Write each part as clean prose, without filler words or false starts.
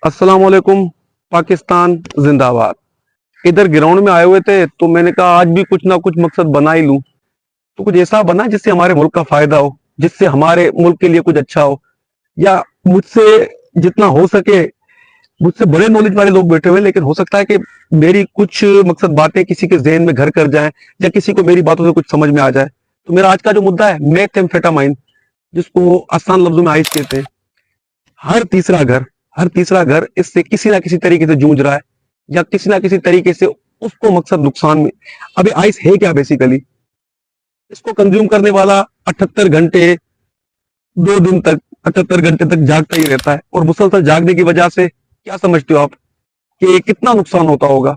अस्सलाम वालेकुम। पाकिस्तान जिंदाबाद। इधर ग्राउंड में आए हुए थे तो मैंने कहा आज भी कुछ ना कुछ मकसद बना ही लूं। तो कुछ ऐसा बना जिससे हमारे मुल्क का फायदा हो, जिससे हमारे मुल्क के लिए कुछ अच्छा हो, या मुझसे जितना हो सके। मुझसे बड़े नॉलेज वाले लोग बैठे हुए हैं, लेकिन हो सकता है कि मेरी कुछ मकसद बातें किसी के जहन में घर कर जाएं, या किसी को मेरी बातों से कुछ समझ में आ जाए। तो मेरा आज का जो मुद्दा है, मैथेमफेटामाइन, जिसको आसान लफ्जों में आइस कहते हैं। हर तीसरा घर हर तीसरा घर इससे किसी ना किसी तरीके से जूझ रहा है, या किसी ना किसी तरीके से उसको मकसद नुकसान में। अभी आइस है क्या? बेसिकली इसको कंज्यूम करने वाला 78 घंटे, 2 दिन तक 78 घंटे तक जागता ही रहता है, और मुसलसल जागने की वजह से क्या समझते हो आप कि कितना नुकसान होता होगा,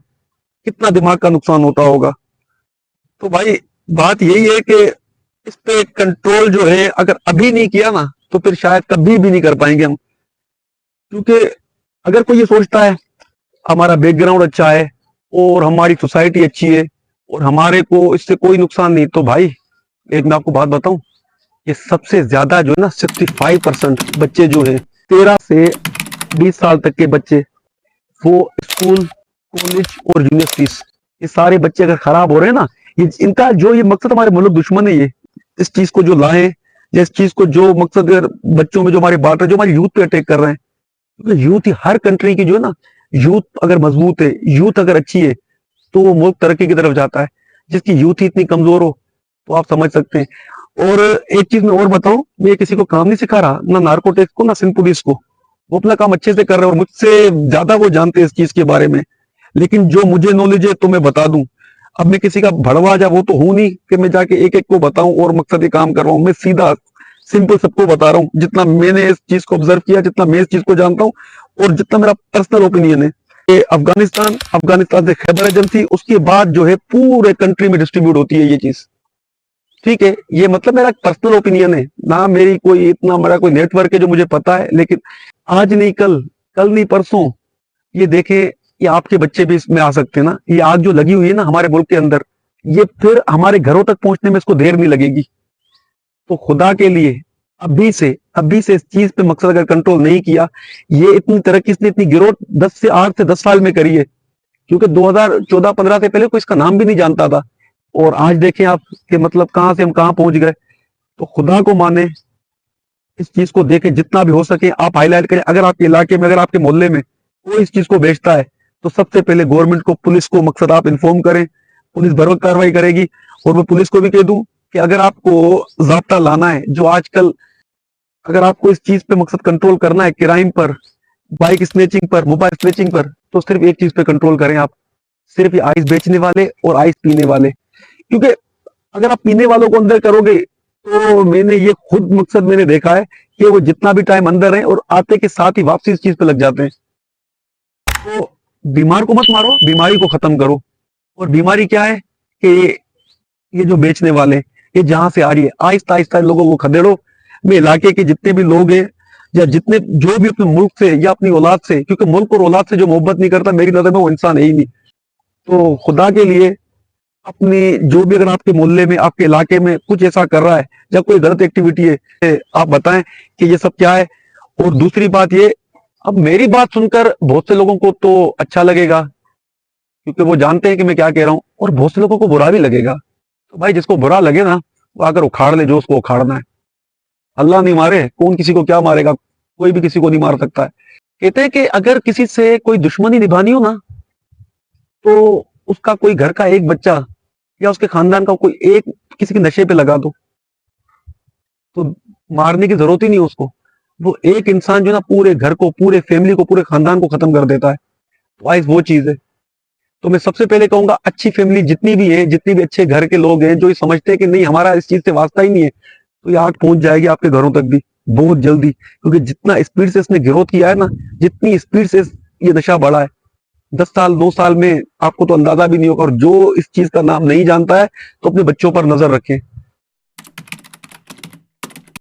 कितना दिमाग का नुकसान होता होगा? तो भाई, बात यही है कि इस पे कंट्रोल जो है, अगर अभी नहीं किया ना तो फिर शायद कभी भी नहीं कर पाएंगे हम। क्योंकि अगर कोई ये सोचता है हमारा बैकग्राउंड अच्छा है और हमारी सोसाइटी अच्छी है और हमारे को इससे कोई नुकसान नहीं, तो भाई एक मैं आपको बात बताऊं, ये सबसे ज्यादा जो है ना, 65% बच्चे जो है 13 से 20 साल तक के बच्चे, वो स्कूल, कॉलेज और यूनिवर्सिटीज, ये सारे बच्चे अगर खराब हो रहे हैं ना, ये इनका जो ये मकसद, हमारे मुल्क दुश्मन है ये, इस चीज को जो लाए, या इस चीज को जो मकसद अगर बच्चों में जो हमारे बांट रहे, जो हमारी यूथ पे अटैक कर रहे हैं। क्योंकि यूथ ही हर कंट्री की जो है ना, यूथ अगर मजबूत है, यूथ अगर अच्छी है, तो वो मुल्क तरक्की की तरफ जाता है। जिसकी यूथ ही इतनी कमजोर हो तो आप समझ सकते हैं। और एक चीज मैं और बताऊं, मैं किसी को काम नहीं सिखा रहा, ना नार्कोटिक्स को ना सिंध पुलिस को। वो अपना काम अच्छे से कर रहे हैं और मुझसे ज्यादा वो जानते हैं इस चीज के बारे में। लेकिन जो मुझे नॉलेज है तो मैं बता दूं। अब मैं किसी का भड़वा जा वो तो हूं नहीं कि मैं जाके एक एक को बताऊं और मकसद ये काम कर रहा हूं। मैं सीधा सिंपल सबको बता रहा हूं, जितना मैंने इस चीज को ऑब्जर्व किया, जितना मैं इस चीज को जानता हूं, और जितना मेरा पर्सनल ओपिनियन है। कि अफगानिस्तान से खैबर एजेंसी, उसके बाद जो है पूरे कंट्री में डिस्ट्रीब्यूट होती है ये चीज। ठीक है, ये मतलब मेरा पर्सनल ओपिनियन है ना, मेरी कोई इतना मेरा कोई नेटवर्क है जो मुझे पता है। लेकिन आज नहीं कल, कल नहीं परसों, ये देखे, ये आपके बच्चे भी इसमें आ सकते हैं ना। ये आग जो लगी हुई है ना हमारे मुल्क के अंदर, ये फिर हमारे घरों तक पहुंचने में इसको देर नहीं लगेगी। तो खुदा के लिए अभी से इस चीज पे मकसद अगर कंट्रोल नहीं किया, ये इतनी तरक्की, इसने इतनी ग्रोथ 8 से 10 साल में करी है। क्योंकि 2014-15 से पहले कोई इसका नाम भी नहीं जानता था, और आज देखें आप कि मतलब कहां से हम कहां पहुंच गए। तो खुदा को माने, इस चीज को देखें, जितना भी हो सके आप हाईलाइट करें। अगर आपके इलाके में, अगर आपके मोहल्ले में कोई इस चीज को बेचता है, तो सबसे पहले गवर्नमेंट को, पुलिस को मकसद आप इन्फॉर्म करें। पुलिस बर वक्त कार्रवाई करेगी। और मैं पुलिस को भी कह दूं कि अगर आपको ज़ाब्ता लाना है, जो आजकल, अगर आपको इस चीज पे मकसद कंट्रोल करना है, क्राइम पर, बाइक स्नैचिंग पर, मोबाइल स्नैचिंग पर, तो सिर्फ एक चीज पे कंट्रोल करें आप, सिर्फ ये आइस बेचने वाले और आइस पीने वाले। क्योंकि अगर आप पीने वालों को अंदर करोगे, तो मैंने ये खुद मकसद मैंने देखा है कि वो जितना भी टाइम अंदर है और आते के साथ ही वापसी इस चीज पे लग जाते हैं। तो बीमार को मत मारो, बीमारी को खत्म करो। और बीमारी क्या है कि ये जो बेचने वाले, ये जहां से आ रही है, आहिस्ता आहिस्ता लोगों को खदेड़ो। मैं इलाके के जितने भी लोग हैं, या जितने जो भी अपने मुल्क से या अपनी औलाद से, क्योंकि मुल्क और औलाद से जो मोहब्बत नहीं करता, मेरी नजर में वो इंसान है ही नहीं। तो खुदा के लिए, अपनी जो भी, अगर आपके मोहल्ले में, आपके इलाके में कुछ ऐसा कर रहा है या कोई गलत एक्टिविटी है, आप बताएं कि ये सब क्या है। और दूसरी बात ये, अब मेरी बात सुनकर बहुत से लोगों को तो अच्छा लगेगा, क्योंकि वो जानते हैं कि मैं क्या कह रहा हूं, और बहुत से लोगों को बुरा भी लगेगा। तो भाई, जिसको बुरा लगे ना, वो आकर उखाड़ ले जो उसको उखाड़ना है। अल्लाह नहीं मारे, कौन किसी को क्या मारेगा? कोई भी किसी को नहीं मार सकता है। कहते हैं कि अगर किसी से कोई दुश्मनी निभानी हो ना, तो उसका कोई घर का एक बच्चा या उसके खानदान का कोई एक किसी के नशे पे लगा दो, तो मारने की जरूरत ही नहीं है उसको। वो एक इंसान जो है ना, पूरे घर को, पूरे फैमिली को, पूरे खानदान को खत्म कर देता है। तो आज वो चीज है। तो मैं सबसे पहले कहूंगा, अच्छी फैमिली जितनी भी है, जितनी भी अच्छे घर के लोग हैं, जो ये समझते हैं कि नहीं हमारा इस चीज से वास्ता ही नहीं है, तो ये आग पहुंच जाएगी आपके घरों तक भी बहुत जल्दी। क्योंकि जितना स्पीड से इसने ग्रोथ किया है ना, जितनी स्पीड से ये नशा बढ़ा है, 10 साल 2 साल में आपको तो अंदाजा भी नहीं होगा। और जो इस चीज का नाम नहीं जानता है, तो अपने बच्चों पर नजर रखें।